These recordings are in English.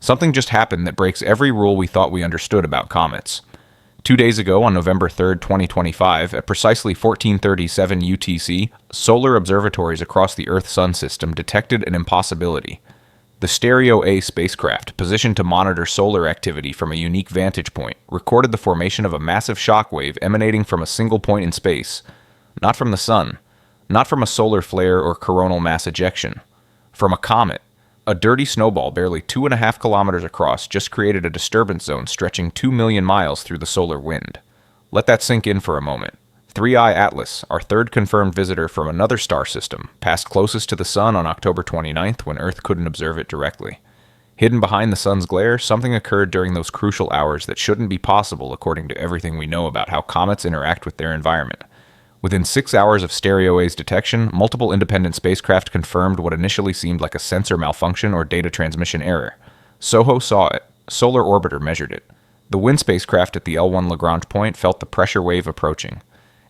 Something just happened that breaks every rule we thought we understood about comets. 2 days ago, on November 3rd, 2025, at precisely 1437 UTC, solar observatories across the Earth-Sun system detected an impossibility. The Stereo A spacecraft, positioned to monitor solar activity from a unique vantage point, recorded the formation of a massive shockwave emanating from a single point in space. Not from the Sun, not from a solar flare or coronal mass ejection. From a comet. A dirty snowball barely 2.5 kilometers across just created a disturbance zone stretching 2 million miles through the solar wind. Let that sink in for a moment. 3I Atlas, our third confirmed visitor from another star system, passed closest to the Sun on October 29th when Earth couldn't observe it directly. Hidden behind the Sun's glare, something occurred during those crucial hours that shouldn't be possible according to everything we know about how comets interact with their environment. Within 6 hours of Stereo A's detection, multiple independent spacecraft confirmed what initially seemed like a sensor malfunction or data transmission error. SOHO saw it. Solar Orbiter measured it. The WIN spacecraft at the L1 Lagrange point felt the pressure wave approaching.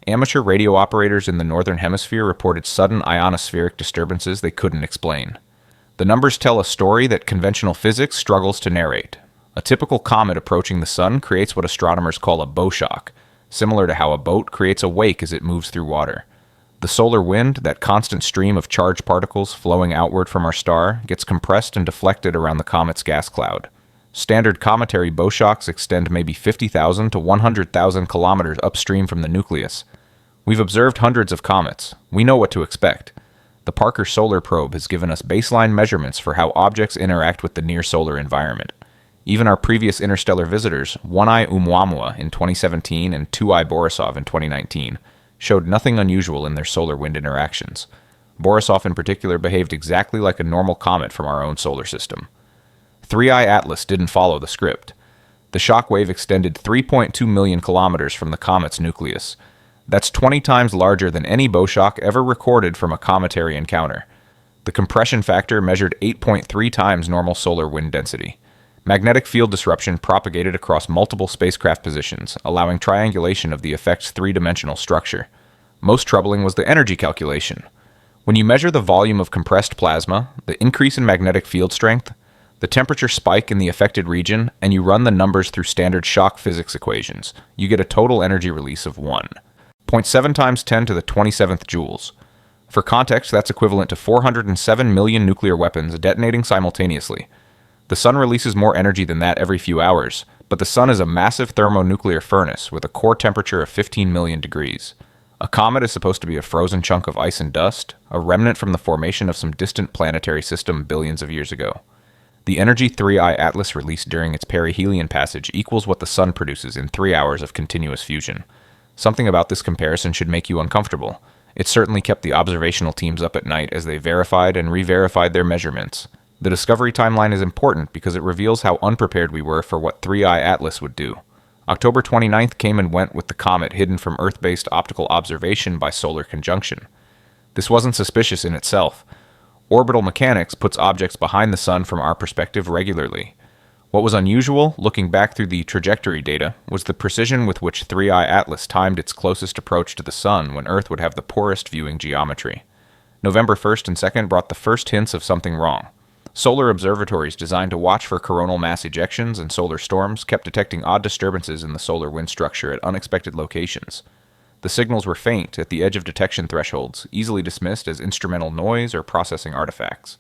Amateur radio operators in the northern hemisphere reported sudden ionospheric disturbances they couldn't explain. The numbers tell a story that conventional physics struggles to narrate. A typical comet approaching the Sun creates what astronomers call a bow shock, similar to how a boat creates a wake as it moves through water. The solar wind, that constant stream of charged particles flowing outward from our star, gets compressed and deflected around the comet's gas cloud. Standard cometary bow shocks extend maybe 50,000 to 100,000 kilometers upstream from the nucleus. We've observed hundreds of comets. We know what to expect. The Parker Solar Probe has given us baseline measurements for how objects interact with the near-solar environment. Even our previous interstellar visitors, 1I Oumuamua in 2017 and 2I Borisov in 2019, showed nothing unusual in their solar wind interactions. Borisov in particular behaved exactly like a normal comet from our own solar system. 3I Atlas didn't follow the script. The shockwave extended 3.2 million kilometers from the comet's nucleus. That's 20 times larger than any bow shock ever recorded from a cometary encounter. The compression factor measured 8.3 times normal solar wind density. Magnetic field disruption propagated across multiple spacecraft positions, allowing triangulation of the effect's three-dimensional structure. Most troubling was the energy calculation. When you measure the volume of compressed plasma, the increase in magnetic field strength, the temperature spike in the affected region, and you run the numbers through standard shock physics equations, you get a total energy release of 1.7 times 10 to the 27th joules. For context, that's equivalent to 407 million nuclear weapons detonating simultaneously. The Sun releases more energy than that every few hours, but the Sun is a massive thermonuclear furnace with a core temperature of 15 million degrees. A comet is supposed to be a frozen chunk of ice and dust, a remnant from the formation of some distant planetary system billions of years ago. The energy 3I Atlas released during its perihelion passage equals what the Sun produces in 3 hours of continuous fusion. Something about this comparison should make you uncomfortable. It certainly kept the observational teams up at night as they verified and re-verified their measurements. The discovery timeline is important because it reveals how unprepared we were for what 3I Atlas would do. October 29th came and went with the comet hidden from Earth-based optical observation by solar conjunction. This wasn't suspicious in itself. Orbital mechanics puts objects behind the Sun from our perspective regularly. What was unusual, looking back through the trajectory data, was the precision with which 3I Atlas timed its closest approach to the Sun when Earth would have the poorest viewing geometry. November 1st and 2nd brought the first hints of something wrong. Solar observatories designed to watch for coronal mass ejections and solar storms kept detecting odd disturbances in the solar wind structure at unexpected locations. The signals were faint, at the edge of detection thresholds, easily dismissed as instrumental noise or processing artifacts.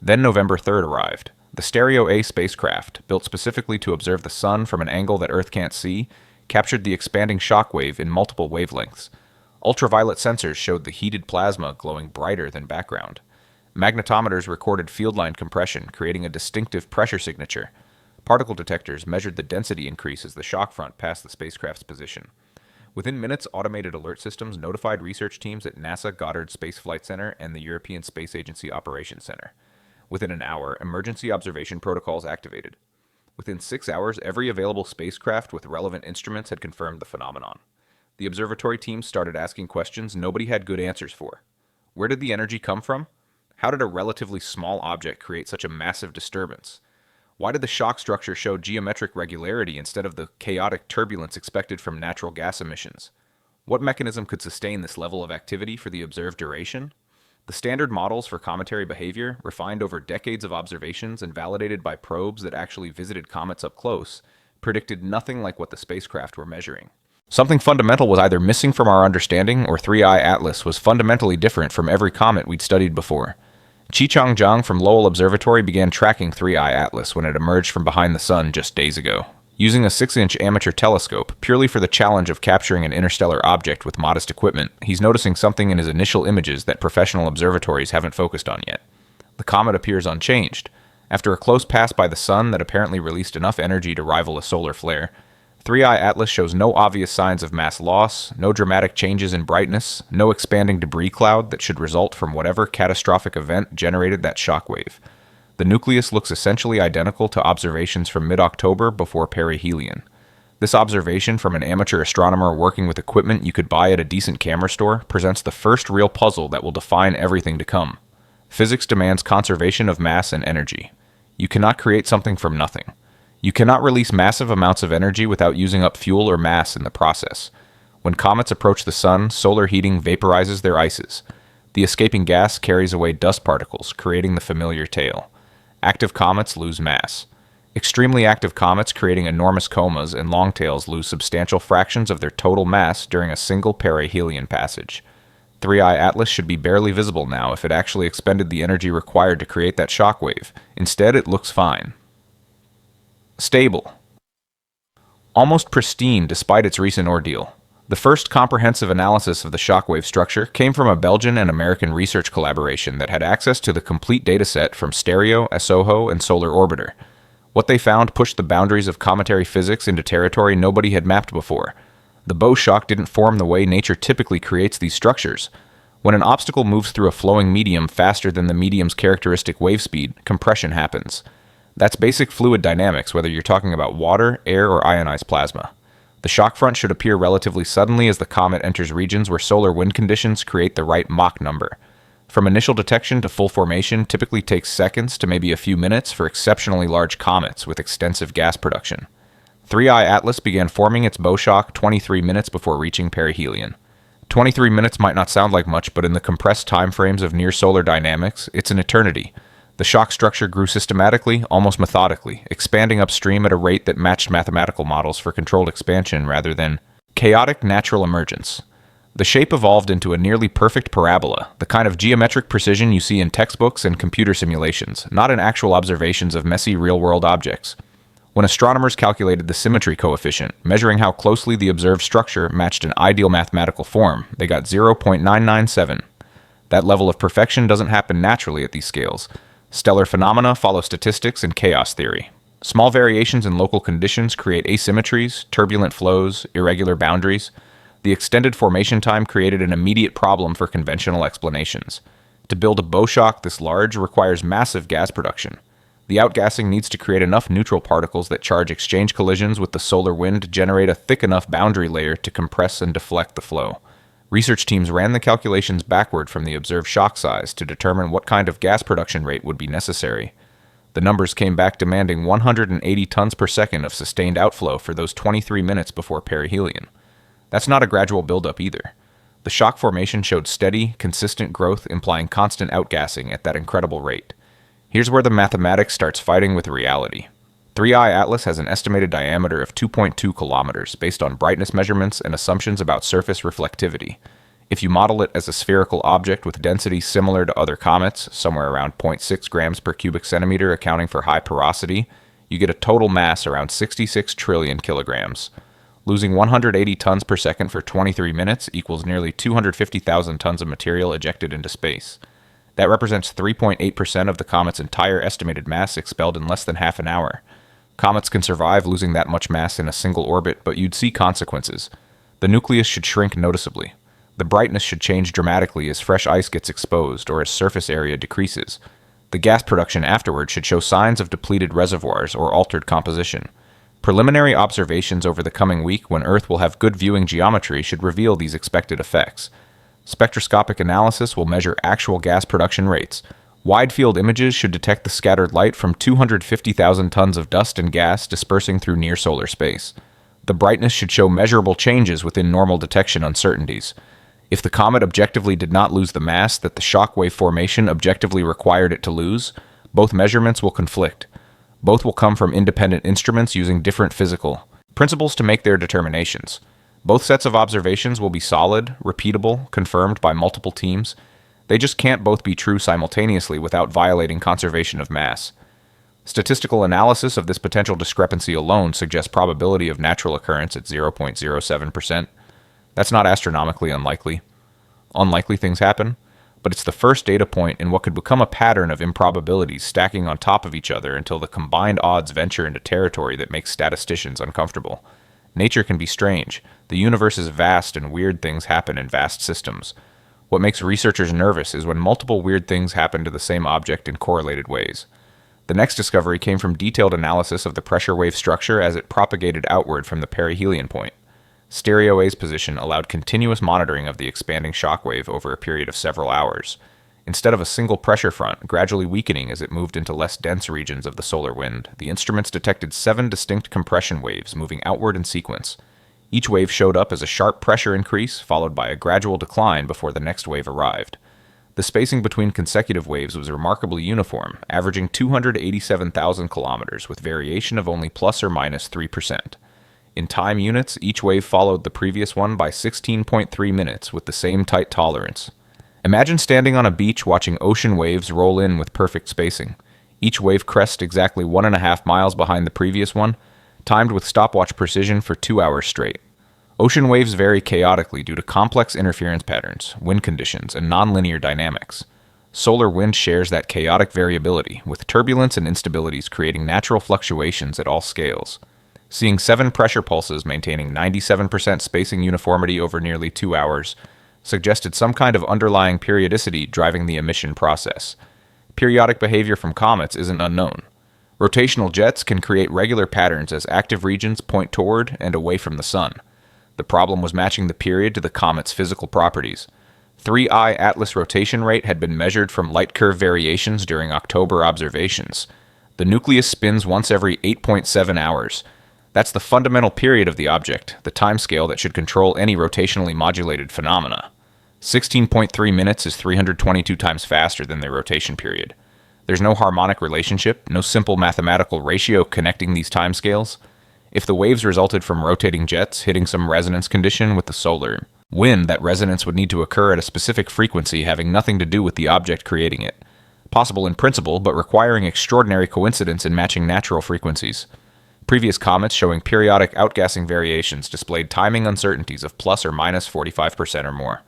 Then November 3rd arrived. The Stereo A spacecraft, built specifically to observe the Sun from an angle that Earth can't see, captured the expanding shockwave in multiple wavelengths. Ultraviolet sensors showed the heated plasma glowing brighter than background. Magnetometers recorded field line compression, creating a distinctive pressure signature. Particle detectors measured the density increase as the shock front passed the spacecraft's position. Within minutes, automated alert systems notified research teams at NASA Goddard Space Flight Center and the European Space Agency Operations Center. Within an hour, emergency observation protocols activated. Within 6 hours, every available spacecraft with relevant instruments had confirmed the phenomenon. The observatory teams started asking questions nobody had good answers for. Where did the energy come from? How did a relatively small object create such a massive disturbance? Why did the shock structure show geometric regularity instead of the chaotic turbulence expected from natural gas emissions? What mechanism could sustain this level of activity for the observed duration? The standard models for cometary behavior, refined over decades of observations and validated by probes that actually visited comets up close, predicted nothing like what the spacecraft were measuring. Something fundamental was either missing from our understanding, or 3i Atlas was fundamentally different from every comet we'd studied before. Chi-Chang Zhang from Lowell Observatory began tracking 3i Atlas when it emerged from behind the sun just days ago, using a 6-inch amateur telescope purely for the challenge of capturing an interstellar object with modest equipment. He's noticing something in his initial images that professional observatories haven't focused on yet. The comet appears unchanged. After a close pass by the sun that apparently released enough energy to rival a solar flare, 3i Atlas shows no obvious signs of mass loss, no dramatic changes in brightness, no expanding debris cloud that should result from whatever catastrophic event generated that shockwave. The nucleus looks essentially identical to observations from mid-October before perihelion. This observation from an amateur astronomer working with equipment you could buy at a decent camera store presents the first real puzzle that will define everything to come. Physics demands conservation of mass and energy. You cannot create something from nothing. You cannot release massive amounts of energy without using up fuel or mass in the process. When comets approach the sun, solar heating vaporizes their ices. The escaping gas carries away dust particles, creating the familiar tail. Active comets lose mass. Extremely active comets creating enormous comas and long tails lose substantial fractions of their total mass during a single perihelion passage. 3i Atlas should be barely visible now if it actually expended the energy required to create that shockwave. Instead, it looks fine. Stable. Almost pristine despite its recent ordeal. The first comprehensive analysis of the shockwave structure came from a Belgian and American research collaboration that had access to the complete dataset from Stereo, SOHO, and Solar Orbiter. What they found pushed the boundaries of cometary physics into territory nobody had mapped before. The bow shock didn't form the way nature typically creates these structures. When an obstacle moves through a flowing medium faster than the medium's characteristic wave speed, compression happens. That's basic fluid dynamics, whether you're talking about water, air, or ionized plasma. The shock front should appear relatively suddenly as the comet enters regions where solar wind conditions create the right Mach number. From initial detection to full formation typically takes seconds to maybe a few minutes for exceptionally large comets with extensive gas production. 3i Atlas began forming its bow shock 23 minutes before reaching perihelion. 23 minutes might not sound like much, but in the compressed timeframes of near-solar dynamics, it's an eternity. The shock structure grew systematically, almost methodically, expanding upstream at a rate that matched mathematical models for controlled expansion rather than chaotic natural emergence. The shape evolved into a nearly perfect parabola, the kind of geometric precision you see in textbooks and computer simulations, not in actual observations of messy real-world objects. When astronomers calculated the symmetry coefficient, measuring how closely the observed structure matched an ideal mathematical form, they got 0.997. That level of perfection doesn't happen naturally at these scales. Stellar phenomena follow statistics and chaos theory. Small variations in local conditions create asymmetries, turbulent flows, irregular boundaries. The extended formation time created an immediate problem for conventional explanations. To build a bow shock this large requires massive gas production. The outgassing needs to create enough neutral particles that charge exchange collisions with the solar wind to generate a thick enough boundary layer to compress and deflect the flow. Research teams ran the calculations backward from the observed shock size to determine what kind of gas production rate would be necessary. The numbers came back demanding 180 tons per second of sustained outflow for those 23 minutes before perihelion. That's not a gradual buildup either. The shock formation showed steady, consistent growth, implying constant outgassing at that incredible rate. Here's where the mathematics starts fighting with reality. 3i Atlas has an estimated diameter of 2.2 kilometers based on brightness measurements and assumptions about surface reflectivity. If you model it as a spherical object with density similar to other comets, somewhere around 0.6 grams per cubic centimeter accounting for high porosity, you get a total mass around 66 trillion kilograms. Losing 180 tons per second for 23 minutes equals nearly 250,000 tons of material ejected into space. That represents 3.8% of the comet's entire estimated mass expelled in less than half an hour. Comets can survive losing that much mass in a single orbit, but you'd see consequences. The nucleus should shrink noticeably. The brightness should change dramatically as fresh ice gets exposed or as surface area decreases. The gas production afterward should show signs of depleted reservoirs or altered composition. Preliminary observations over the coming week, when Earth will have good viewing geometry, should reveal these expected effects. Spectroscopic analysis will measure actual gas production rates. Wide-field images should detect the scattered light from 250,000 tons of dust and gas dispersing through near-solar space. The brightness should show measurable changes within normal detection uncertainties. If the comet objectively did not lose the mass that the shockwave formation objectively required it to lose, both measurements will conflict. Both will come from independent instruments using different physical principles to make their determinations. Both sets of observations will be solid, repeatable, confirmed by multiple teams. They just can't both be true simultaneously without violating conservation of mass. Statistical analysis of this potential discrepancy alone suggests probability of natural occurrence at 0.07%. That's not astronomically unlikely. Unlikely things happen, but it's the first data point in what could become a pattern of improbabilities stacking on top of each other until the combined odds venture into territory that makes statisticians uncomfortable. Nature can be strange. The universe is vast and weird things happen in vast systems. What makes researchers nervous is when multiple weird things happen to the same object in correlated ways. The next discovery came from detailed analysis of the pressure wave structure as it propagated outward from the perihelion point. Stereo A's position allowed continuous monitoring of the expanding shockwave over a period of several hours, instead of a single pressure front gradually weakening as it moved into less dense regions of the solar wind. The instruments detected 7 distinct compression waves moving outward in sequence. Each wave showed up as a sharp pressure increase, followed by a gradual decline before the next wave arrived. The spacing between consecutive waves was remarkably uniform, averaging 287,000 kilometers, with variation of only plus or minus 3%. In time units, each wave followed the previous one by 16.3 minutes with the same tight tolerance. Imagine standing on a beach watching ocean waves roll in with perfect spacing. Each wave crests exactly 1.5 miles behind the previous one, timed with stopwatch precision for 2 hours straight. Ocean waves vary chaotically due to complex interference patterns, wind conditions, and nonlinear dynamics. Solar wind shares that chaotic variability, with turbulence and instabilities creating natural fluctuations at all scales. Seeing 7 pressure pulses maintaining 97% spacing uniformity over nearly 2 hours suggested some kind of underlying periodicity driving the emission process. Periodic behavior from comets isn't unknown. Rotational jets can create regular patterns as active regions point toward and away from the sun. The problem was matching the period to the comet's physical properties. 3I Atlas rotation rate had been measured from light curve variations during October observations. The nucleus spins once every 8.7 hours. That's the fundamental period of the object, the timescale that should control any rotationally modulated phenomena. 16.3 minutes is 322 times faster than their rotation period. There's no harmonic relationship, no simple mathematical ratio connecting these timescales. If the waves resulted from rotating jets hitting some resonance condition with the solar wind, that resonance would need to occur at a specific frequency having nothing to do with the object creating it. Possible in principle, but requiring extraordinary coincidence in matching natural frequencies. Previous comets showing periodic outgassing variations displayed timing uncertainties of plus or minus 45% or more.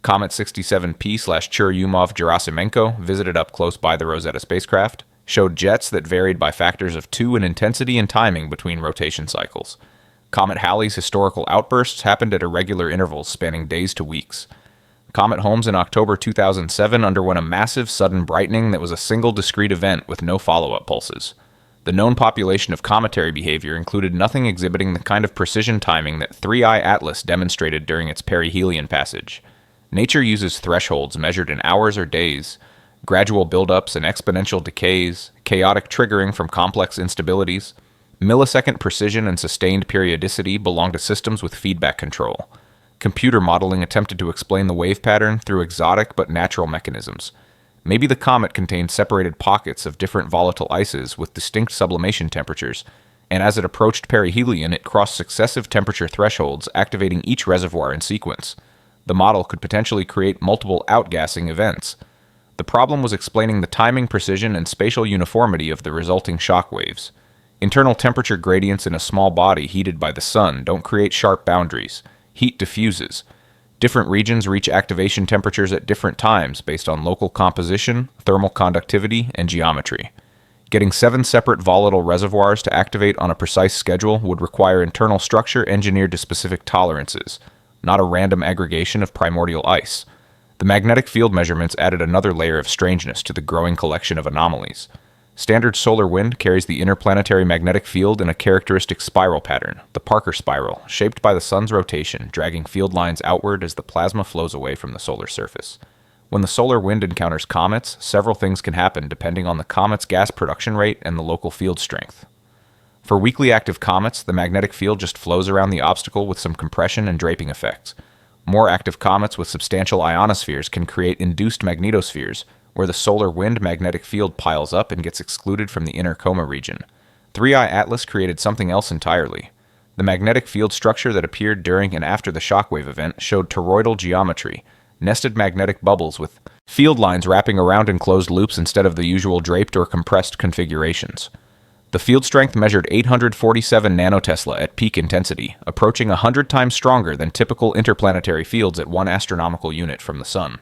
Comet 67P/Churyumov-Gerasimenko, visited up close by the Rosetta spacecraft, showed jets that varied by factors of 2 in intensity and timing between rotation cycles. Comet Halley's historical outbursts happened at irregular intervals spanning days to weeks. Comet Holmes in October 2007 underwent a massive sudden brightening that was a single discrete event with no follow-up pulses. The known population of cometary behavior included nothing exhibiting the kind of precision timing that 3I Atlas demonstrated during its perihelion passage. Nature uses thresholds measured in hours or days, gradual buildups and exponential decays, chaotic triggering from complex instabilities. Millisecond precision and sustained periodicity belong to systems with feedback control. Computer modeling attempted to explain the wave pattern through exotic but natural mechanisms. Maybe the comet contained separated pockets of different volatile ices with distinct sublimation temperatures, and as it approached perihelion, it crossed successive temperature thresholds, activating each reservoir in sequence. The model could potentially create multiple outgassing events. The problem was explaining the timing precision and spatial uniformity of the resulting shock waves. Internal temperature gradients in a small body heated by the sun don't create sharp boundaries. Heat diffuses. Different regions reach activation temperatures at different times based on local composition, thermal conductivity, and geometry. Getting 7 separate volatile reservoirs to activate on a precise schedule would require internal structure engineered to specific tolerances, not a random aggregation of primordial ice. The magnetic field measurements added another layer of strangeness to the growing collection of anomalies. Standard solar wind carries the interplanetary magnetic field in a characteristic spiral pattern, the Parker spiral, shaped by the sun's rotation, dragging field lines outward as the plasma flows away from the solar surface. When the solar wind encounters comets, several things can happen depending on the comet's gas production rate and the local field strength. For weakly active comets, the magnetic field just flows around the obstacle with some compression and draping effects. More active comets with substantial ionospheres can create induced magnetospheres, where the solar wind magnetic field piles up and gets excluded from the inner coma region. 3I Atlas created something else entirely. The magnetic field structure that appeared during and after the Shockwave event showed toroidal geometry, nested magnetic bubbles with field lines wrapping around in closed loops instead of the usual draped or compressed configurations. The field strength measured 847 nanotesla at peak intensity, approaching 100 times stronger than typical interplanetary fields at 1 astronomical unit from the Sun.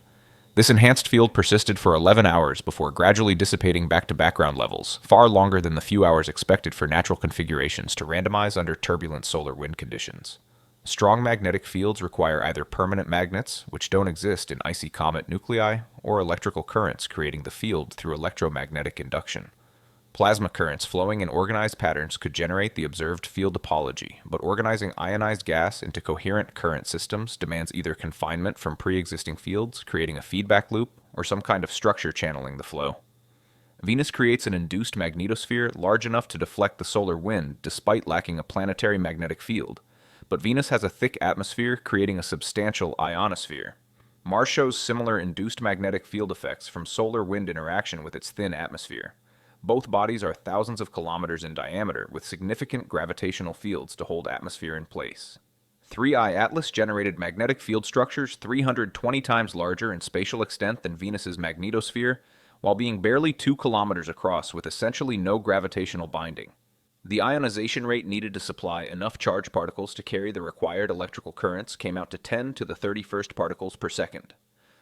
This enhanced field persisted for 11 hours before gradually dissipating back to background levels, far longer than the few hours expected for natural configurations to randomize under turbulent solar wind conditions. Strong magnetic fields require either permanent magnets, which don't exist in icy comet nuclei, or electrical currents creating the field through electromagnetic induction. Plasma currents flowing in organized patterns could generate the observed field topology, but organizing ionized gas into coherent current systems demands either confinement from pre-existing fields, creating a feedback loop, or some kind of structure channeling the flow. Venus creates an induced magnetosphere large enough to deflect the solar wind despite lacking a planetary magnetic field, but Venus has a thick atmosphere creating a substantial ionosphere. Mars shows similar induced magnetic field effects from solar wind interaction with its thin atmosphere. Both bodies are thousands of kilometers in diameter with significant gravitational fields to hold atmosphere in place. 3I Atlas generated magnetic field structures 320 times larger in spatial extent than Venus's magnetosphere, while being barely 2 kilometers across with essentially no gravitational binding. The ionization rate needed to supply enough charged particles to carry the required electrical currents came out to 10 to the 31st particles per second.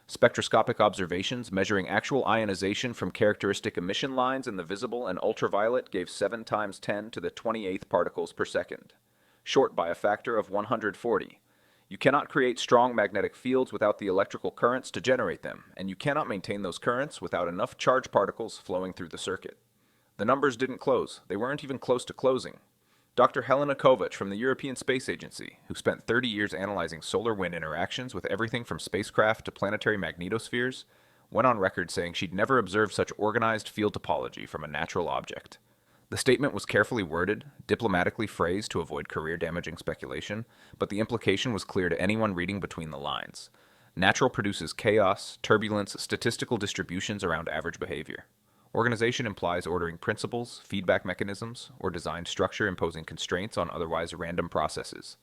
Spectroscopic observations measuring actual ionization from characteristic emission lines in the visible and ultraviolet gave 7 times 10 to the 28th particles per second, short by a factor of 140. You cannot create strong magnetic fields without the electrical currents to generate them, and you cannot maintain those currents without enough charged particles flowing through the circuit. The numbers didn't close. They weren't even close to closing. Dr. Helena Kovac from the European Space Agency, who spent 30 years analyzing solar wind interactions with everything from spacecraft to planetary magnetospheres, went on record saying she'd never observed such organized field topology from a natural object. The statement was carefully worded, diplomatically phrased to avoid career-damaging speculation, but the implication was clear to anyone reading between the lines. Natural produces chaos, turbulence, statistical distributions around average behavior. Organization implies ordering principles, feedback mechanisms, or designed structure imposing constraints on otherwise random processes.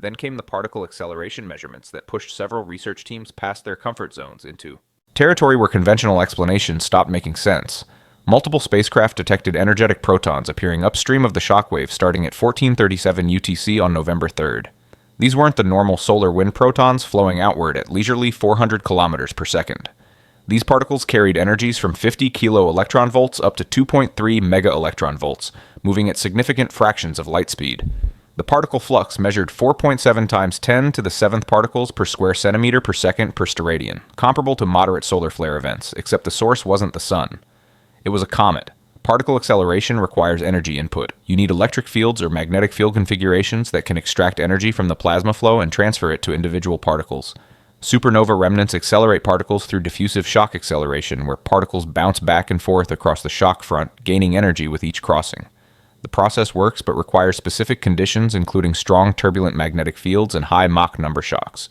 Then came the particle acceleration measurements that pushed several research teams past their comfort zones into territory where conventional explanations stopped making sense. Multiple spacecraft detected energetic protons appearing upstream of the shockwave starting at 1437 UTC on November 3rd. These weren't the normal solar wind protons flowing outward at leisurely 400 kilometers per second. These particles carried energies from 50 kilo electron volts up to 2.3 mega electron volts, moving at significant fractions of light speed. The particle flux measured 4.7 times 10 to the 7th particles per square centimeter per second per steradian, comparable to moderate solar flare events, except the source wasn't the sun. It was a comet. Particle acceleration requires energy input. You need electric fields or magnetic field configurations that can extract energy from the plasma flow and transfer it to individual particles. Supernova remnants accelerate particles through diffusive shock acceleration, where particles bounce back and forth across the shock front, gaining energy with each crossing. The process works but requires specific conditions including strong turbulent magnetic fields and high Mach number shocks.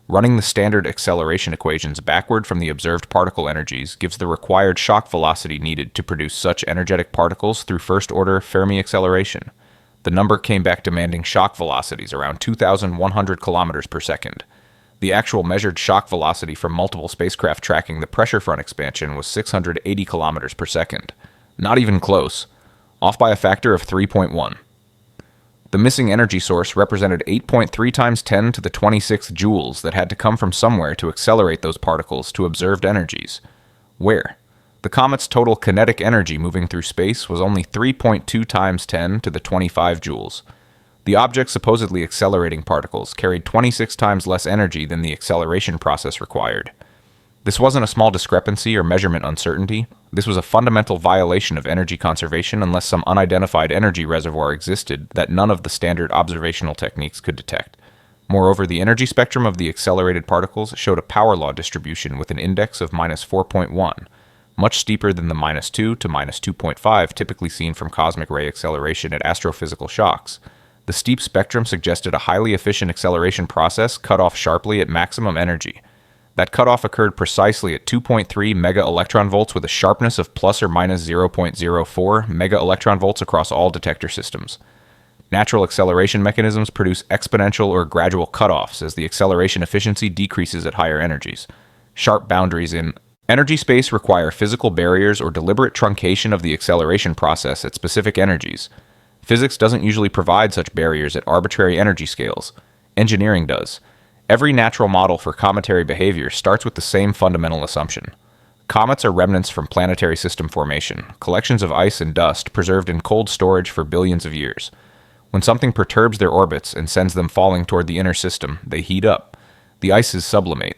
Running the standard acceleration equations backward from the observed particle energies gives the required shock velocity needed to produce such energetic particles through first-order Fermi acceleration. The number came back demanding shock velocities around 2,100 kilometers per second. The actual measured shock velocity from multiple spacecraft tracking the pressure front expansion was 680 kilometers per second. Not even close. Off by a factor of 3.1. The missing energy source represented 8.3 times 10 to the 26th joules that had to come from somewhere to accelerate those particles to observed energies. Where? The comet's total kinetic energy moving through space was only 3.2 times 10 to the 25 joules. The object supposedly accelerating particles carried 26 times less energy than the acceleration process required. This wasn't a small discrepancy or measurement uncertainty. This was a fundamental violation of energy conservation unless some unidentified energy reservoir existed that none of the standard observational techniques could detect. Moreover, the energy spectrum of the accelerated particles showed a power law distribution with an index of -4.1, much steeper than the -2 to -2.5 typically seen from cosmic ray acceleration at astrophysical shocks. The steep spectrum suggested a highly efficient acceleration process cut off sharply at maximum energy. That cutoff occurred precisely at 2.3 mega electron volts with a sharpness of plus or minus 0.04 mega electron volts across all detector systems. Natural acceleration mechanisms produce exponential or gradual cutoffs as the acceleration efficiency decreases at higher energies. Sharp boundaries in energy space require physical barriers or deliberate truncation of the acceleration process at specific energies. Physics doesn't usually provide such barriers at arbitrary energy scales. Engineering does. Every natural model for cometary behavior starts with the same fundamental assumption. Comets are remnants from planetary system formation, collections of ice and dust preserved in cold storage for billions of years. When something perturbs their orbits and sends them falling toward the inner system, they heat up. The ices sublimate.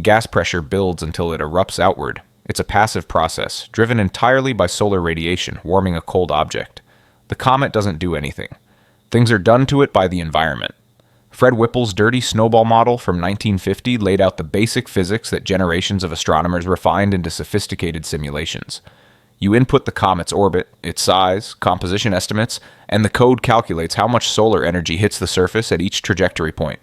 Gas pressure builds until it erupts outward. It's a passive process, driven entirely by solar radiation, warming a cold object. The comet doesn't do anything. Things are done to it by the environment. Fred Whipple's dirty snowball model from 1950 laid out the basic physics that generations of astronomers refined into sophisticated simulations. You input the comet's orbit, its size, composition estimates, and the code calculates how much solar energy hits the surface at each trajectory point.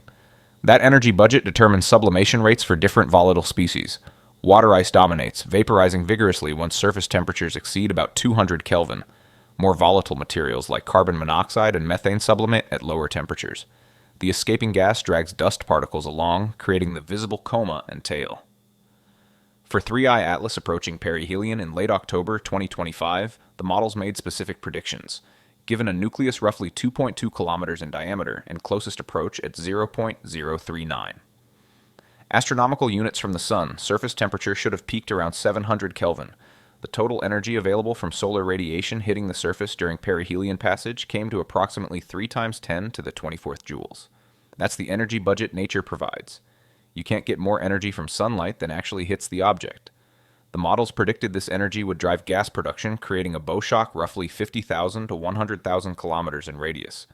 That energy budget determines sublimation rates for different volatile species. Water ice dominates, vaporizing vigorously once surface temperatures exceed about 200 Kelvin. More volatile materials like carbon monoxide and methane sublimate at lower temperatures. The escaping gas drags dust particles along, creating the visible coma and tail. For 3I Atlas approaching perihelion in late October 2025, the models made specific predictions. Given a nucleus roughly 2.2 kilometers in diameter and closest approach at 0.039. Astronomical units from the Sun, surface temperature should have peaked around 700 Kelvin. The total energy available from solar radiation hitting the surface during perihelion passage came to approximately 3 times 10 to the 24th joules. That's the energy budget nature provides. You can't get more energy from sunlight than actually hits the object. The models predicted this energy would drive gas production, creating a bow shock roughly 50,000 to 100,000 kilometers in radius.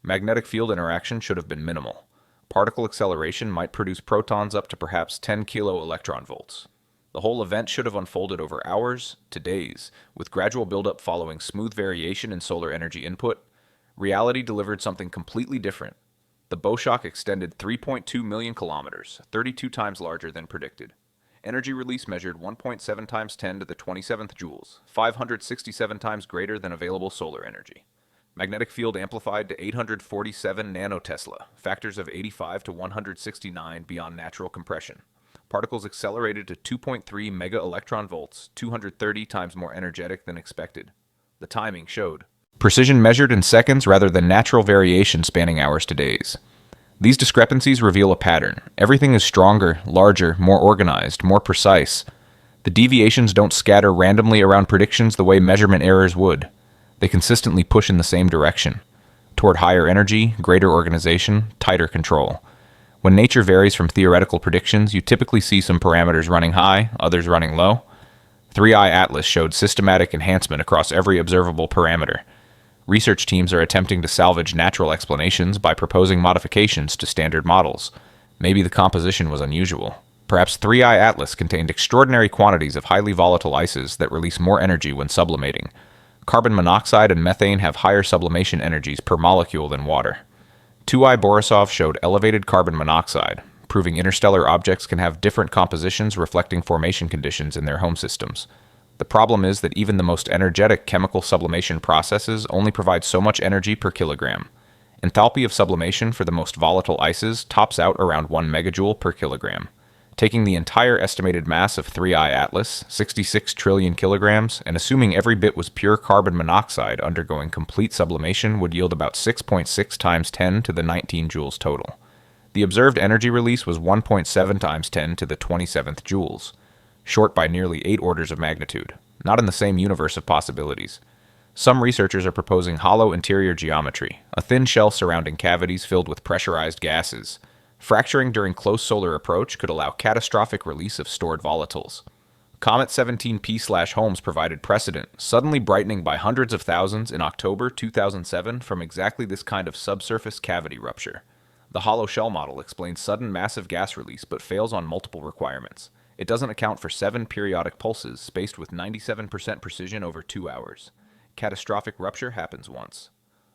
Magnetic field interaction should have been minimal. Particle acceleration might produce protons up to perhaps 10 kilo electron volts. The whole event should have unfolded over hours to days, with gradual buildup following smooth variation in solar energy input. Reality delivered something completely different. The bow shock extended 3.2 million kilometers, 32 times larger than predicted. Energy release measured 1.7 times 10 to the 27th joules, 567 times greater than available solar energy. Magnetic field amplified to 847 nanotesla, factors of 85 to 169 beyond natural compression. Particles accelerated to 2.3 mega electron volts, 230 times more energetic than expected. The timing showed. Precision measured in seconds rather than natural variation spanning hours to days. These discrepancies reveal a pattern. Everything is stronger, larger, more organized, more precise. The deviations don't scatter randomly around predictions the way measurement errors would. They consistently push in the same direction, toward higher energy, greater organization, tighter control. When nature varies from theoretical predictions, you typically see some parameters running high, others running low. 3I Atlas showed systematic enhancement across every observable parameter. Research teams are attempting to salvage natural explanations by proposing modifications to standard models. Maybe the composition was unusual. Perhaps 3I Atlas contained extraordinary quantities of highly volatile ices that release more energy when sublimating. Carbon monoxide and methane have higher sublimation energies per molecule than water. 2I Borisov showed elevated carbon monoxide, proving interstellar objects can have different compositions reflecting formation conditions in their home systems. The problem is that even the most energetic chemical sublimation processes only provide so much energy per kilogram. Enthalpy of sublimation for the most volatile ices tops out around 1 megajoule per kilogram. Taking the entire estimated mass of 3I Atlas, 66 trillion kilograms, and assuming every bit was pure carbon monoxide undergoing complete sublimation would yield about 6.6 times 10 to the 19 joules total. The observed energy release was 1.7 times 10 to the 27th joules, short by nearly 8 orders of magnitude, not in the same universe of possibilities. Some researchers are proposing hollow interior geometry, a thin shell surrounding cavities filled with pressurized gases. Fracturing during close solar approach could allow catastrophic release of stored volatiles. Comet 17P/Holmes provided precedent, suddenly brightening by hundreds of thousands in October 2007 from exactly this kind of subsurface cavity rupture. The hollow shell model explains sudden massive gas release but fails on multiple requirements. It doesn't account for 7 periodic pulses spaced with 97% precision over 2 hours. Catastrophic rupture happens once.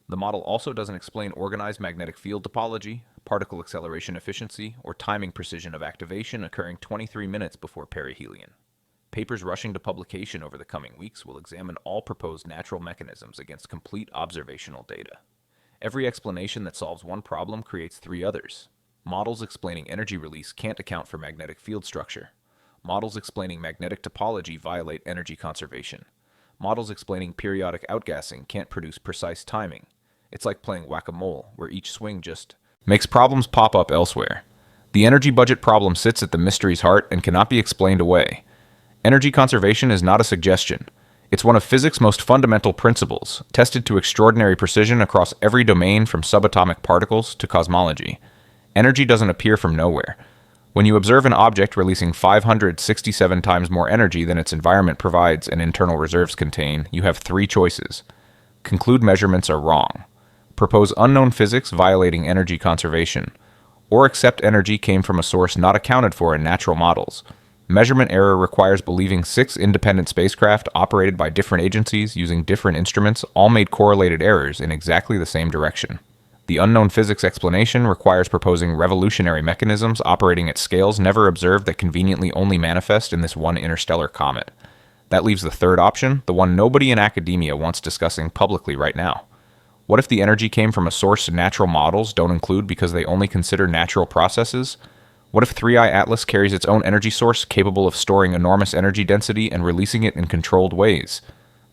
The model also doesn't explain organized magnetic field topology, particle acceleration efficiency, or timing precision of activation occurring 23 minutes before perihelion. Papers rushing to publication over the coming weeks will examine all proposed natural mechanisms against complete observational data. Every explanation that solves one problem creates three others. Models explaining energy release can't account for magnetic field structure. Models explaining magnetic topology violate energy conservation. Models explaining periodic outgassing can't produce precise timing. It's like playing whack-a-mole, where each swing just makes problems pop up elsewhere. The energy budget problem sits at the mystery's heart and cannot be explained away. Energy conservation is not a suggestion. It's one of physics' most fundamental principles, tested to extraordinary precision across every domain from subatomic particles to cosmology. Energy doesn't appear from nowhere. When you observe an object releasing 567 times more energy than its environment provides and internal reserves contain, you have three choices. Conclude measurements are wrong. Propose unknown physics violating energy conservation. Or accept energy came from a source not accounted for in natural models. Measurement error requires believing 6 independent spacecraft operated by different agencies using different instruments all made correlated errors in exactly the same direction. The unknown physics explanation requires proposing revolutionary mechanisms operating at scales never observed that conveniently only manifest in this one interstellar comet. That leaves the third option, the one nobody in academia wants discussing publicly right now. What if the energy came from a source natural models don't include because they only consider natural processes? What if 3i Atlas carries its own energy source capable of storing enormous energy density and releasing it in controlled ways?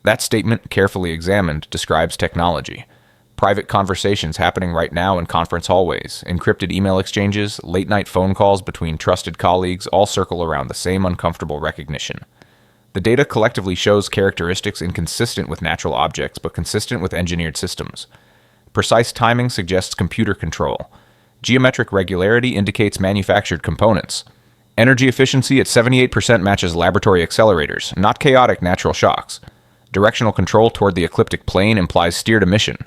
That statement, carefully examined, describes technology. Private conversations happening right now in conference hallways, encrypted email exchanges, late-night phone calls between trusted colleagues all circle around the same uncomfortable recognition. The data collectively shows characteristics inconsistent with natural objects but consistent with engineered systems. Precise timing suggests computer control. Geometric regularity indicates manufactured components. Energy efficiency at 78% matches laboratory accelerators, not chaotic natural shocks. Directional control toward the ecliptic plane implies steered emission.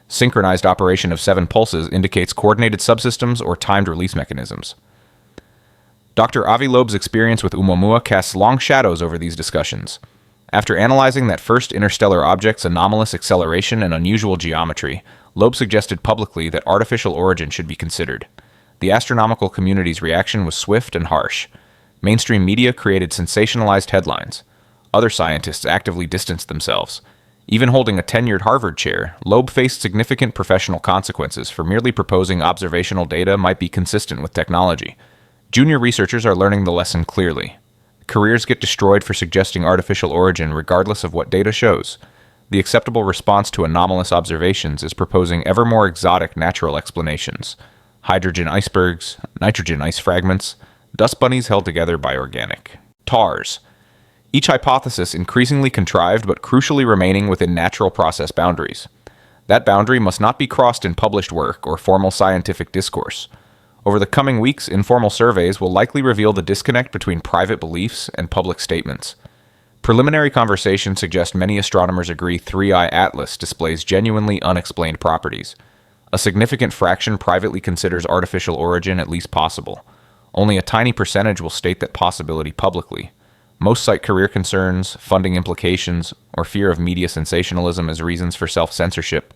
Synchronized operation of 7 pulses indicates coordinated subsystems or timed release mechanisms. Dr. Avi Loeb's experience with Oumuamua casts long shadows over these discussions. After analyzing that first interstellar object's anomalous acceleration and unusual geometry, Loeb suggested publicly that artificial origin should be considered. The astronomical community's reaction was swift and harsh. Mainstream media created sensationalized headlines. Other scientists actively distanced themselves. Even holding a tenured Harvard chair, Loeb faced significant professional consequences for merely proposing observational data might be consistent with technology. Junior researchers are learning the lesson clearly. Careers get destroyed for suggesting artificial origin regardless of what data shows. The acceptable response to anomalous observations is proposing ever more exotic natural explanations. Hydrogen icebergs, nitrogen ice fragments, dust bunnies held together by organic. TARS. Each hypothesis increasingly contrived but crucially remaining within natural process boundaries. That boundary must not be crossed in published work or formal scientific discourse. Over the coming weeks, informal surveys will likely reveal the disconnect between private beliefs and public statements. Preliminary conversations suggest many astronomers agree 3i Atlas displays genuinely unexplained properties. A significant fraction privately considers artificial origin at least possible. Only a tiny percentage will state that possibility publicly. Most cite career concerns, funding implications, or fear of media sensationalism as reasons for self-censorship.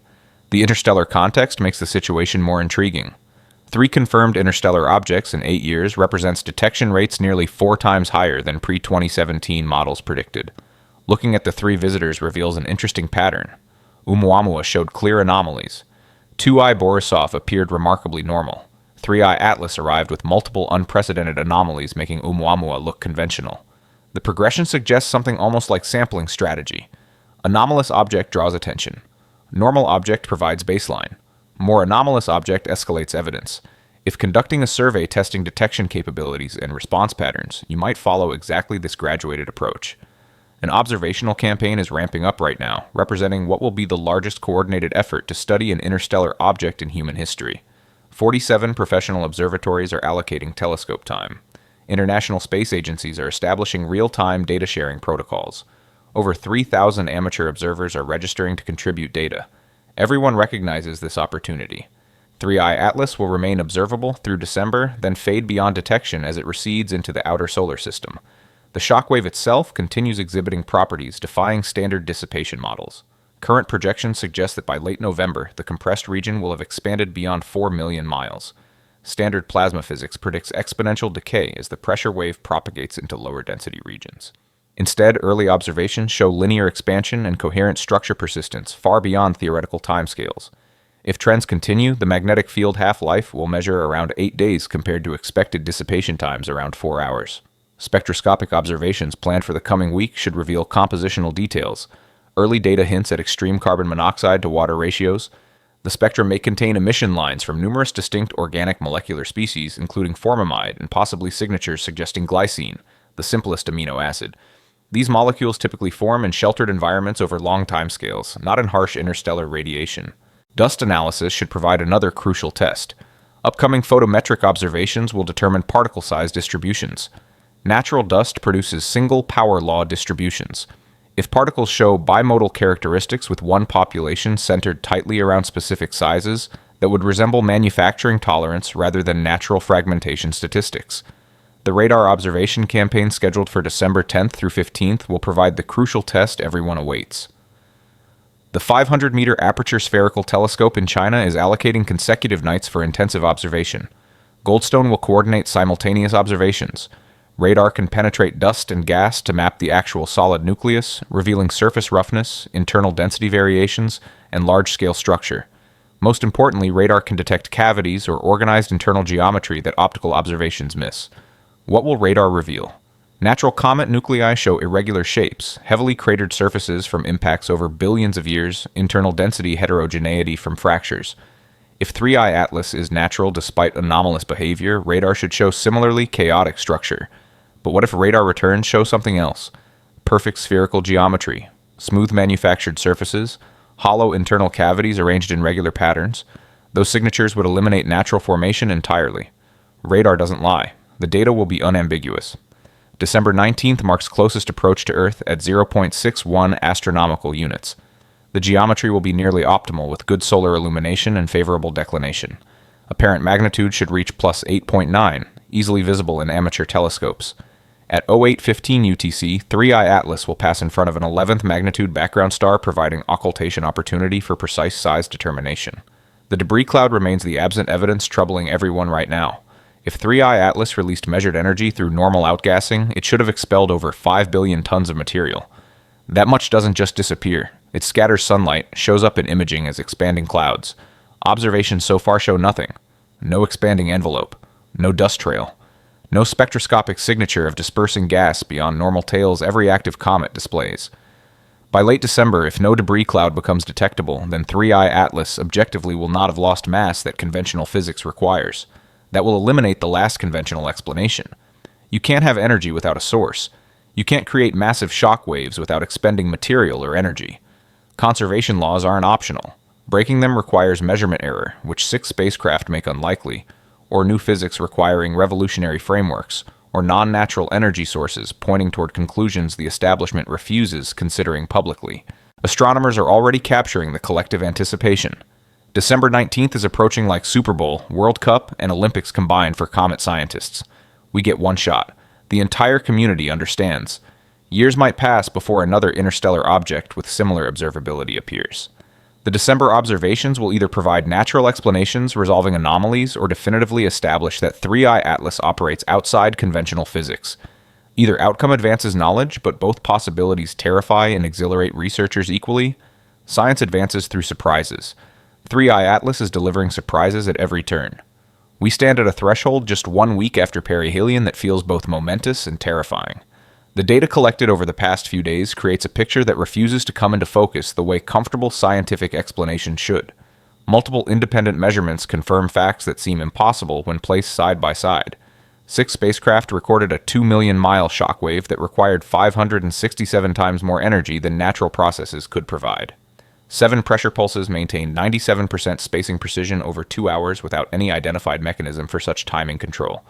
The interstellar context makes the situation more intriguing. 3 confirmed interstellar objects in 8 years represents detection rates nearly 4 times higher than pre-2017 models predicted. Looking at the 3 visitors reveals an interesting pattern. Oumuamua showed clear anomalies. 2i Borisov appeared remarkably normal. 3i Atlas arrived with multiple unprecedented anomalies making Oumuamua look conventional. The progression suggests something almost like sampling strategy. Anomalous object draws attention. Normal object provides baseline. More anomalous object escalates evidence. If conducting a survey testing detection capabilities and response patterns, you might follow exactly this graduated approach. An observational campaign is ramping up right now, representing what will be the largest coordinated effort to study an interstellar object in human history. 47 professional observatories are allocating telescope time. International space agencies are establishing real-time data sharing protocols. Over 3,000 amateur observers are registering to contribute data. Everyone recognizes this opportunity. 3i Atlas will remain observable through December, then fade beyond detection as it recedes into the outer solar system. The Shockwave itself continues exhibiting properties defying standard dissipation models. Current projections suggest that by late November, the compressed region will have expanded beyond 4 million miles. Standard plasma physics predicts exponential decay as the pressure wave propagates into lower density regions. Instead, early observations show linear expansion and coherent structure persistence far beyond theoretical timescales. If trends continue, the magnetic field half-life will measure around 8 days compared to expected dissipation times around 4 hours. Spectroscopic observations planned for the coming week should reveal compositional details. Early data hints at extreme carbon monoxide to water ratios. The spectrum may contain emission lines from numerous distinct organic molecular species, including formamide and possibly signatures suggesting glycine, the simplest amino acid. These molecules typically form in sheltered environments over long timescales, not in harsh interstellar radiation. Dust analysis should provide another crucial test. Upcoming photometric observations will determine particle size distributions. Natural dust produces single power law distributions. If particles show bimodal characteristics with one population centered tightly around specific sizes, that would resemble manufacturing tolerance rather than natural fragmentation statistics. The radar observation campaign scheduled for December 10th through 15th will provide the crucial test everyone awaits. The 500-meter aperture spherical telescope in China is allocating consecutive nights for intensive observation. Goldstone will coordinate simultaneous observations. Radar can penetrate dust and gas to map the actual solid nucleus, revealing surface roughness, internal density variations, and large-scale structure. Most importantly, radar can detect cavities or organized internal geometry that optical observations miss. What will radar reveal? Natural comet nuclei show irregular shapes, heavily cratered surfaces from impacts over billions of years, internal density heterogeneity from fractures. If 3i Atlas is natural despite anomalous behavior, radar should show similarly chaotic structure. But what if radar returns show something else? Perfect spherical geometry, smooth manufactured surfaces, hollow internal cavities arranged in regular patterns. Those signatures would eliminate natural formation entirely. Radar doesn't lie. The data will be unambiguous. December 19th marks closest approach to Earth at 0.61 astronomical units. The geometry will be nearly optimal with good solar illumination and favorable declination. Apparent magnitude should reach plus 8.9, easily visible in amateur telescopes. At 0815 UTC, 3i Atlas will pass in front of an 11th magnitude background star, providing occultation opportunity for precise size determination. The debris cloud remains the absent evidence troubling everyone right now. If 3i Atlas released measured energy through normal outgassing, it should have expelled over 5 billion tons of material. That much doesn't just disappear. It scatters sunlight, shows up in imaging as expanding clouds. Observations so far show nothing. No expanding envelope. No dust trail. No spectroscopic signature of dispersing gas beyond normal tails every active comet displays. By late December, if no debris cloud becomes detectable, then 3i Atlas objectively will not have lost mass that conventional physics requires. That will eliminate the last conventional explanation. You can't have energy without a source. You can't create massive shock waves without expending material or energy. Conservation laws aren't optional. Breaking them requires measurement error, which 6 spacecraft make unlikely, or new physics requiring revolutionary frameworks, or non-natural energy sources pointing toward conclusions the establishment refuses considering publicly. Astronomers are already capturing the collective anticipation. December 19th is approaching like Super Bowl, World Cup, and Olympics combined for comet scientists. We get one shot. The entire community understands. Years might pass before another interstellar object with similar observability appears. The December observations will either provide natural explanations resolving anomalies or definitively establish that 3i Atlas operates outside conventional physics. Either outcome advances knowledge, but both possibilities terrify and exhilarate researchers equally. Science advances through surprises. 3i Atlas is delivering surprises at every turn. We stand at a threshold just 1 week after Perihelion that feels both momentous and terrifying. The data collected over the past few days creates a picture that refuses to come into focus the way comfortable scientific explanation should. Multiple independent measurements confirm facts that seem impossible when placed side by side. 6 spacecraft recorded a 2 million mile shockwave that required 567 times more energy than natural processes could provide. 7 pressure pulses maintained 97% spacing precision over 2 hours without any identified mechanism for such timing control.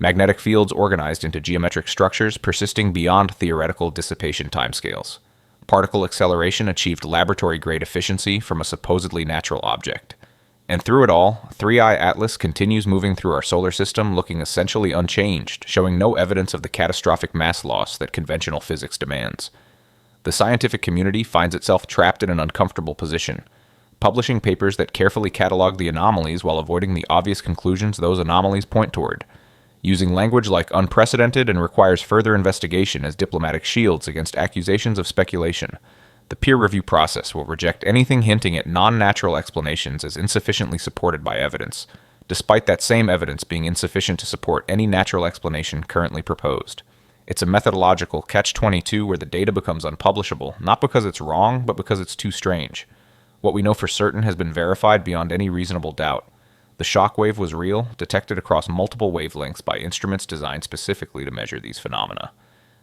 Magnetic fields organized into geometric structures persisting beyond theoretical dissipation timescales. Particle acceleration achieved laboratory-grade efficiency from a supposedly natural object. And through it all, 3i Atlas continues moving through our solar system looking essentially unchanged, showing no evidence of the catastrophic mass loss that conventional physics demands. The scientific community finds itself trapped in an uncomfortable position, publishing papers that carefully catalog the anomalies while avoiding the obvious conclusions those anomalies point toward, using language like unprecedented and requires further investigation as diplomatic shields against accusations of speculation. The peer review process will reject anything hinting at non-natural explanations as insufficiently supported by evidence, despite that same evidence being insufficient to support any natural explanation currently proposed. It's a methodological catch-22 where the data becomes unpublishable, not because it's wrong, but because it's too strange. What we know for certain has been verified beyond any reasonable doubt. The shockwave was real, detected across multiple wavelengths by instruments designed specifically to measure these phenomena.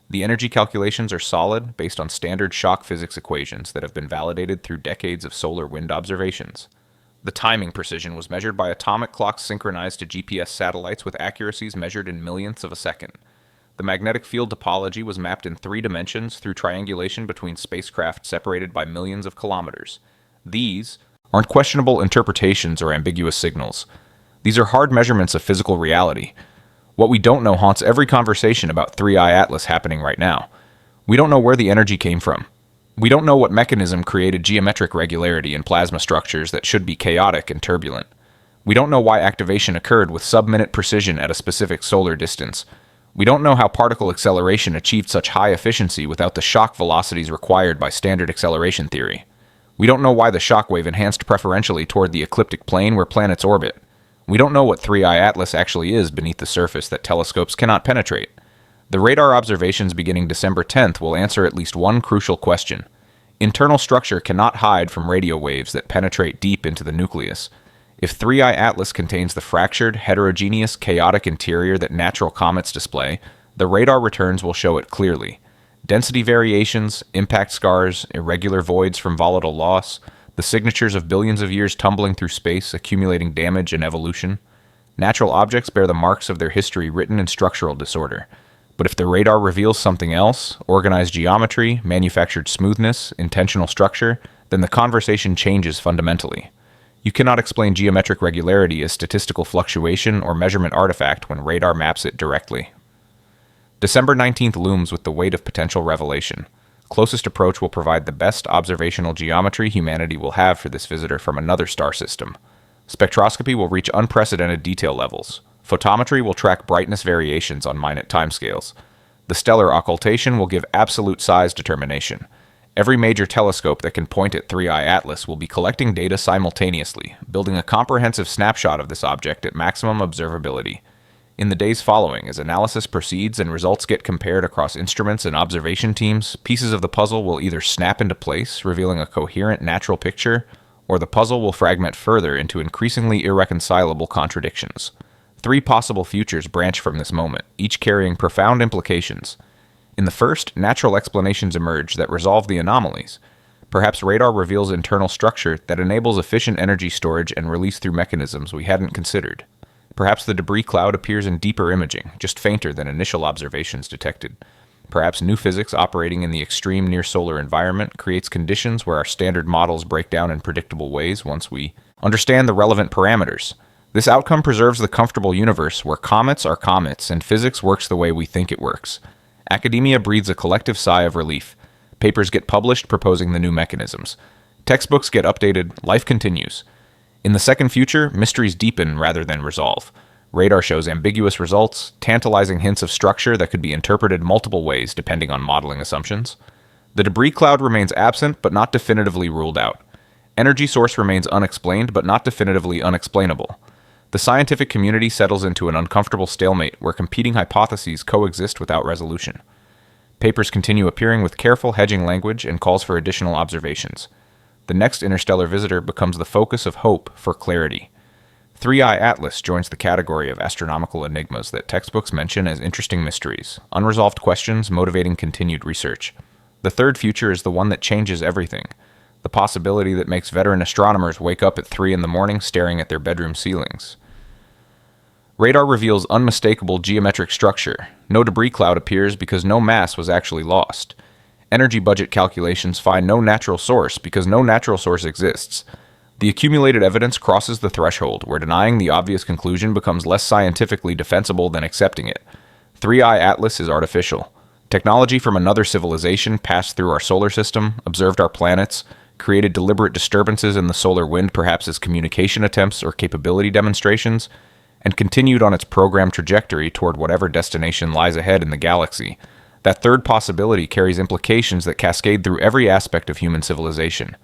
The energy calculations are solid, based on standard shock physics equations that have been validated through decades of solar wind observations. The timing precision was measured by atomic clocks synchronized to GPS satellites with accuracies measured in millionths of a second. The magnetic field topology was mapped in 3 dimensions through triangulation between spacecraft separated by millions of kilometers. These aren't questionable interpretations or ambiguous signals. These are hard measurements of physical reality. What we don't know haunts every conversation about 3i Atlas happening right now. We don't know where the energy came from. We don't know what mechanism created geometric regularity in plasma structures that should be chaotic and turbulent. We don't know why activation occurred with sub-minute precision at a specific solar distance. We don't know how particle acceleration achieved such high efficiency without the shock velocities required by standard acceleration theory. We don't know why the shockwave enhanced preferentially toward the ecliptic plane where planets orbit. We don't know what 3i Atlas actually is beneath the surface that telescopes cannot penetrate. The radar observations beginning December 10th will answer at least one crucial question. Internal structure cannot hide from radio waves that penetrate deep into the nucleus. If 3i Atlas contains the fractured, heterogeneous, chaotic interior that natural comets display, the radar returns will show it clearly. Density variations, impact scars, irregular voids from volatile loss, the signatures of billions of years tumbling through space, accumulating damage and evolution. Natural objects bear the marks of their history written in structural disorder. But if the radar reveals something else, organized geometry, manufactured smoothness, intentional structure, then the conversation changes fundamentally. You cannot explain geometric regularity as statistical fluctuation or measurement artifact when radar maps it directly. December 19th looms with the weight of potential revelation. Closest approach will provide the best observational geometry humanity will have for this visitor from another star system. Spectroscopy will reach unprecedented detail levels. Photometry will track brightness variations on minute timescales. The stellar occultation will give absolute size determination. Every major telescope that can point at 3i Atlas will be collecting data simultaneously, building a comprehensive snapshot of this object at maximum observability. In the days following, as analysis proceeds and results get compared across instruments and observation teams, pieces of the puzzle will either snap into place, revealing a coherent natural picture, or the puzzle will fragment further into increasingly irreconcilable contradictions. 3 possible futures branch from this moment, each carrying profound implications. In the first, natural explanations emerge that resolve the anomalies. Perhaps radar reveals internal structure that enables efficient energy storage and release through mechanisms we hadn't considered. Perhaps the debris cloud appears in deeper imaging, just fainter than initial observations detected. Perhaps new physics operating in the extreme near-solar environment creates conditions where our standard models break down in predictable ways once we understand the relevant parameters. This outcome preserves the comfortable universe where comets are comets and physics works the way we think it works. Academia breathes a collective sigh of relief. Papers get published proposing the new mechanisms. Textbooks get updated, life continues. In the second future, mysteries deepen rather than resolve. Radar shows ambiguous results, tantalizing hints of structure that could be interpreted multiple ways depending on modeling assumptions. The debris cloud remains absent but not definitively ruled out. Energy source remains unexplained but not definitively unexplainable. The scientific community settles into an uncomfortable stalemate where competing hypotheses coexist without resolution. Papers continue appearing with careful hedging language and calls for additional observations. The next interstellar visitor becomes the focus of hope for clarity. 3i Atlas joins the category of astronomical enigmas that textbooks mention as interesting mysteries, unresolved questions motivating continued research. The third future is the one that changes everything. The possibility that makes veteran astronomers wake up at 3 in the morning staring at their bedroom ceilings. Radar reveals unmistakable geometric structure. No debris cloud appears because no mass was actually lost. Energy budget calculations find no natural source because no natural source exists. The accumulated evidence crosses the threshold where denying the obvious conclusion becomes less scientifically defensible than accepting it. 3i Atlas is artificial. Technology from another civilization passed through our solar system, observed our planets, created deliberate disturbances in the solar wind, perhaps as communication attempts or capability demonstrations, and continued on its programmed trajectory toward whatever destination lies ahead in the galaxy. That third possibility carries implications that cascade through every aspect of human civilization.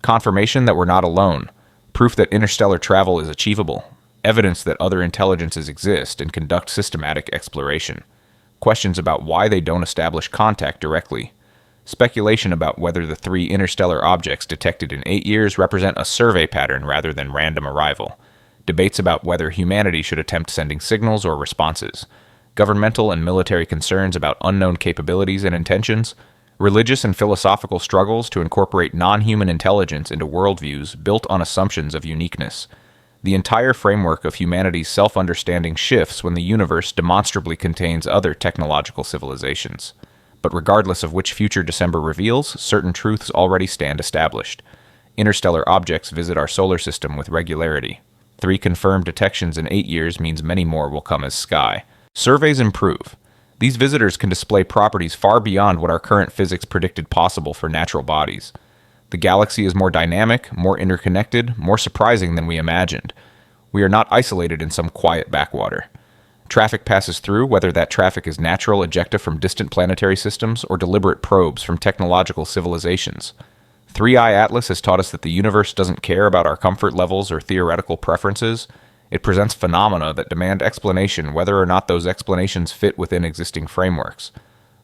Confirmation that we're not alone, proof that interstellar travel is achievable, evidence that other intelligences exist and conduct systematic exploration, questions about why they don't establish contact directly, speculation about whether the 3 interstellar objects detected in 8 years represent a survey pattern rather than random arrival, debates about whether humanity should attempt sending signals or responses, governmental and military concerns about unknown capabilities and intentions, religious and philosophical struggles to incorporate non-human intelligence into worldviews built on assumptions of uniqueness. The entire framework of humanity's self-understanding shifts when the universe demonstrably contains other technological civilizations. But regardless of which future December reveals, certain truths already stand established. Interstellar objects visit our solar system with regularity. 3 confirmed detections in 8 years means many more will come as sky. Surveys improve. These visitors can display properties far beyond what our current physics predicted possible for natural bodies. The galaxy is more dynamic, more interconnected, more surprising than we imagined. We are not isolated in some quiet backwater. Traffic passes through, whether that traffic is natural ejecta from distant planetary systems or deliberate probes from technological civilizations. 3i Atlas has taught us that the universe doesn't care about our comfort levels or theoretical preferences. It presents phenomena that demand explanation whether or not those explanations fit within existing frameworks.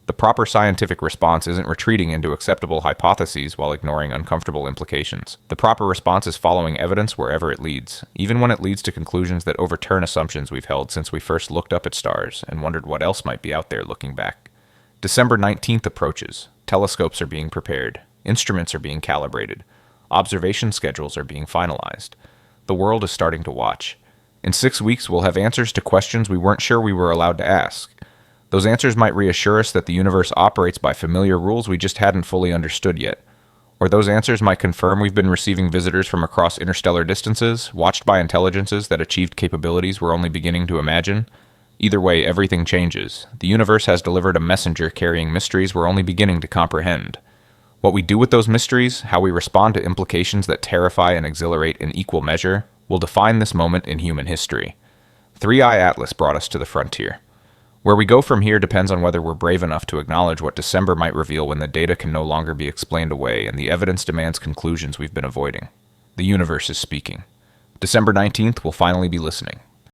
The proper scientific response isn't retreating into acceptable hypotheses while ignoring uncomfortable implications. The proper response is following evidence wherever it leads, even when it leads to conclusions that overturn assumptions we've held since we first looked up at stars and wondered what else might be out there looking back. December 19th approaches. Telescopes are being prepared. Instruments are being calibrated. Observation schedules are being finalized. The world is starting to watch. In 6 weeks, we'll have answers to questions we weren't sure we were allowed to ask. Those answers might reassure us that the universe operates by familiar rules we just hadn't fully understood yet. Or those answers might confirm we've been receiving visitors from across interstellar distances, watched by intelligences that achieved capabilities we're only beginning to imagine. Either way, everything changes. The universe has delivered a messenger carrying mysteries we're only beginning to comprehend. What we do with those mysteries, how we respond to implications that terrify and exhilarate in equal measure, will define this moment in human history. 3i Atlas brought us to the frontier. Where we go from here depends on whether we're brave enough to acknowledge what December might reveal when the data can no longer be explained away and the evidence demands conclusions we've been avoiding. The universe is speaking. December 19th will finally be listening.